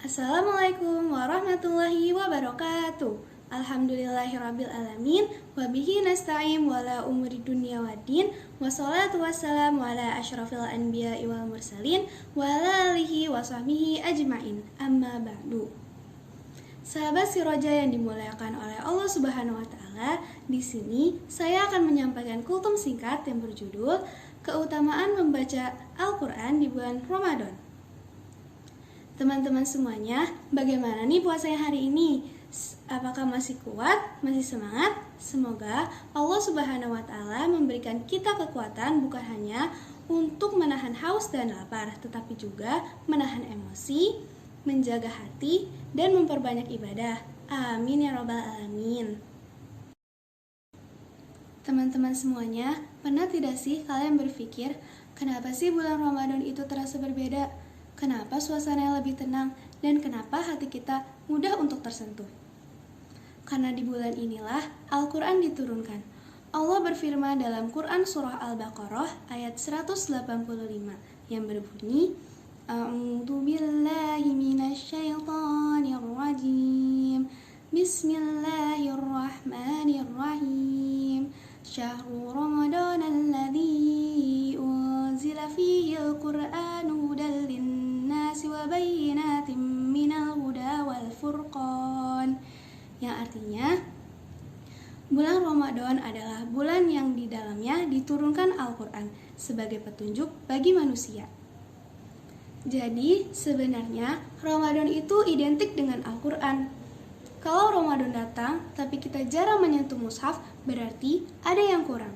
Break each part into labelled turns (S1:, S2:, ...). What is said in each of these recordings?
S1: Assalamualaikum warahmatullahi wabarakatuh. Alhamdulillahirrabbilalamin. Wabihi nasta'im wala umuri dunia waddin. Wassalatu wassalamu ala ashrafil anbiya wal mursalin wa ala alihi wa sahbihi ajma'in. Amma ba'du. Sahabat Siroja yang dimuliakan oleh Allah Subhanahu wa taala, di sini saya akan menyampaikan kultum singkat yang berjudul Keutamaan Membaca Al-Qur'an di Bulan Ramadan. Teman-teman semuanya, bagaimana nih puasanya hari ini? Apakah masih kuat? Masih semangat? Semoga Allah Subhanahu wa taala memberikan kita kekuatan bukan hanya untuk menahan haus dan lapar, tetapi juga menahan emosi, menjaga hati, dan memperbanyak ibadah. Amin ya robbal alamin. Teman-teman semuanya, pernah tidak sih kalian berpikir, kenapa sih bulan Ramadan itu terasa berbeda? Kenapa suasananya lebih tenang? Dan kenapa hati kita mudah untuk tersentuh? Karena di bulan inilah Al-Quran diturunkan. Allah berfirman dalam Quran Surah Al-Baqarah ayat 185 yang berbunyi, A'udzu billahi minasyaitonir rajim. Bismillahirrahmanirrahim. Syahrul Ramadan alladzi unzila fihi al-Qur'anu hudal linnasi wa bayyinatin minal huda wal furqan. Yang artinya, bulan Ramadan adalah bulan yang di dalamnya diturunkan Al-Quran sebagai petunjuk bagi manusia. Jadi, sebenarnya Ramadan itu identik dengan Al-Quran. Kalau Ramadan datang, tapi kita jarang menyentuh mushaf, berarti ada yang kurang.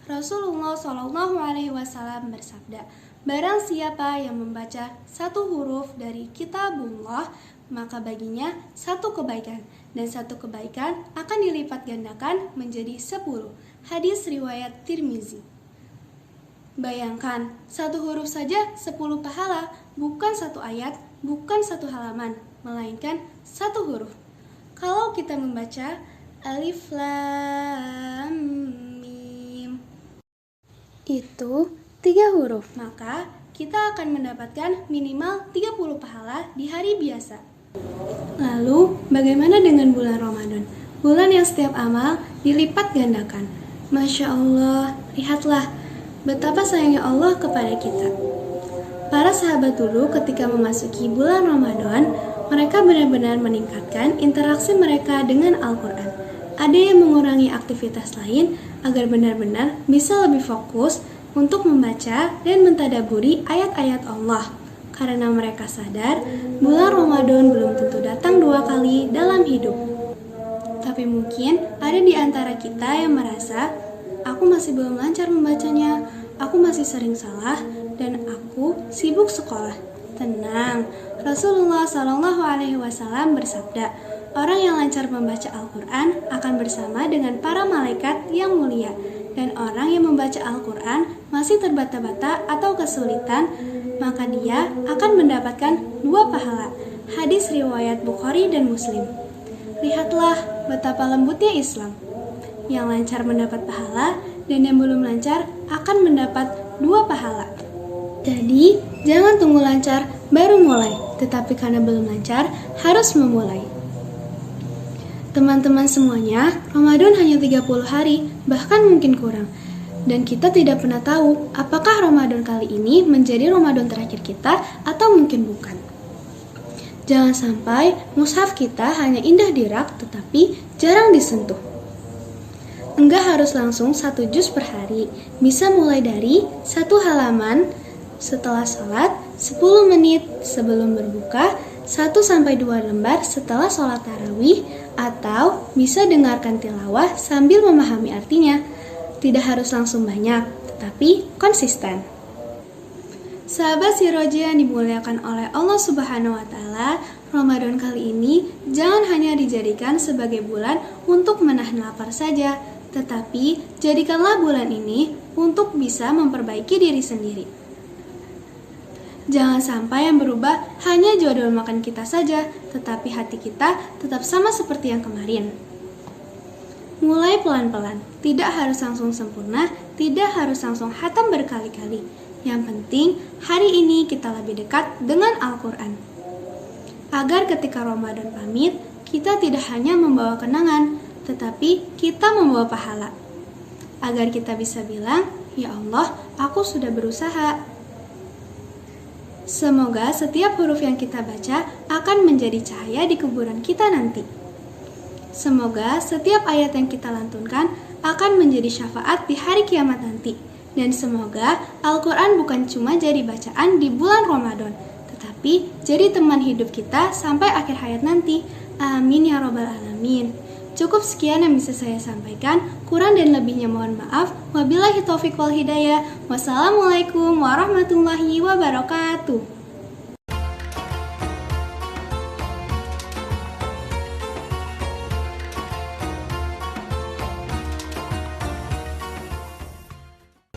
S1: Rasulullah SAW bersabda, barang siapa yang membaca satu huruf dari kitabullah, maka baginya satu kebaikan, dan satu kebaikan akan dilipat gandakan menjadi 10. Hadis riwayat Tirmizi. Bayangkan, satu huruf saja 10 pahala, bukan satu ayat, bukan satu halaman, melainkan satu huruf. Kalau kita membaca Alif Lam Mim, itu 3 huruf, maka kita akan mendapatkan minimal 30 pahala di hari biasa. Lalu, bagaimana dengan bulan Ramadan? Bulan yang setiap amal dilipat gandakan. Masya Allah, lihatlah betapa sayangnya Allah kepada kita. Para sahabat dulu ketika memasuki bulan Ramadan, mereka benar-benar meningkatkan interaksi mereka dengan Al-Quran. Ada yang mengurangi aktivitas lain agar benar-benar bisa lebih fokus untuk membaca dan mentadaburi ayat-ayat Allah. Karena mereka sadar, bulan Ramadan belum tentu datang 2 kali dalam hidup. Tapi mungkin ada di antara kita yang merasa, aku masih belum lancar membacanya, aku masih sering salah, dan aku sibuk sekolah. Tenang, Rasulullah SAW bersabda, orang yang lancar membaca Al-Quran akan bersama dengan para malaikat yang mulia, dan orang yang membaca Al-Quran masih terbata-bata atau kesulitan, maka dia akan mendapatkan 2 pahala. Hadis riwayat Bukhari dan Muslim. Lihatlah betapa lembutnya Islam. Yang lancar mendapat pahala, dan yang belum lancar akan mendapat 2 pahala. Jadi, jangan tunggu lancar baru mulai, tetapi karena belum lancar, harus memulai. Teman-teman semuanya, Ramadan hanya 30 hari, bahkan mungkin kurang. Dan kita tidak pernah tahu apakah Ramadan kali ini menjadi Ramadan terakhir kita atau mungkin bukan. Jangan sampai mushaf kita hanya indah di rak tetapi jarang disentuh. Enggak harus langsung 1 juz per hari, bisa mulai dari 1 halaman setelah sholat, 10 menit sebelum berbuka, 1-2 lembar setelah sholat tarawih, atau bisa dengarkan tilawah sambil memahami artinya. Tidak harus langsung banyak, tetapi konsisten. Sahabat Siroja yang dimuliakan oleh Allah Subhanahu wa taala, Ramadan kali ini jangan hanya dijadikan sebagai bulan untuk menahan lapar saja, tetapi jadikanlah bulan ini untuk bisa memperbaiki diri sendiri. Jangan sampai yang berubah hanya jadwal makan kita saja, tetapi hati kita tetap sama seperti yang kemarin. Mulai pelan-pelan, tidak harus langsung sempurna, tidak harus langsung khatam berkali-kali. Yang penting, hari ini kita lebih dekat dengan Al-Quran. agar ketika Ramadan pamit, kita tidak hanya membawa kenangan, tetapi kita membawa pahala. Agar kita bisa bilang, "Ya Allah, aku sudah berusaha." Semoga setiap huruf yang kita baca akan menjadi cahaya di kuburan kita nanti. Semoga setiap ayat yang kita lantunkan akan menjadi syafaat di hari kiamat nanti. Dan semoga Al-Quran bukan cuma jadi bacaan di bulan Ramadan, tetapi jadi teman hidup kita sampai akhir hayat nanti. Amin ya robbal alamin. Cukup sekian yang bisa saya sampaikan. Kurang dan lebihnya mohon maaf. Wabillahi taufiq wal hidayah. Wassalamualaikum warahmatullahi wabarakatuh.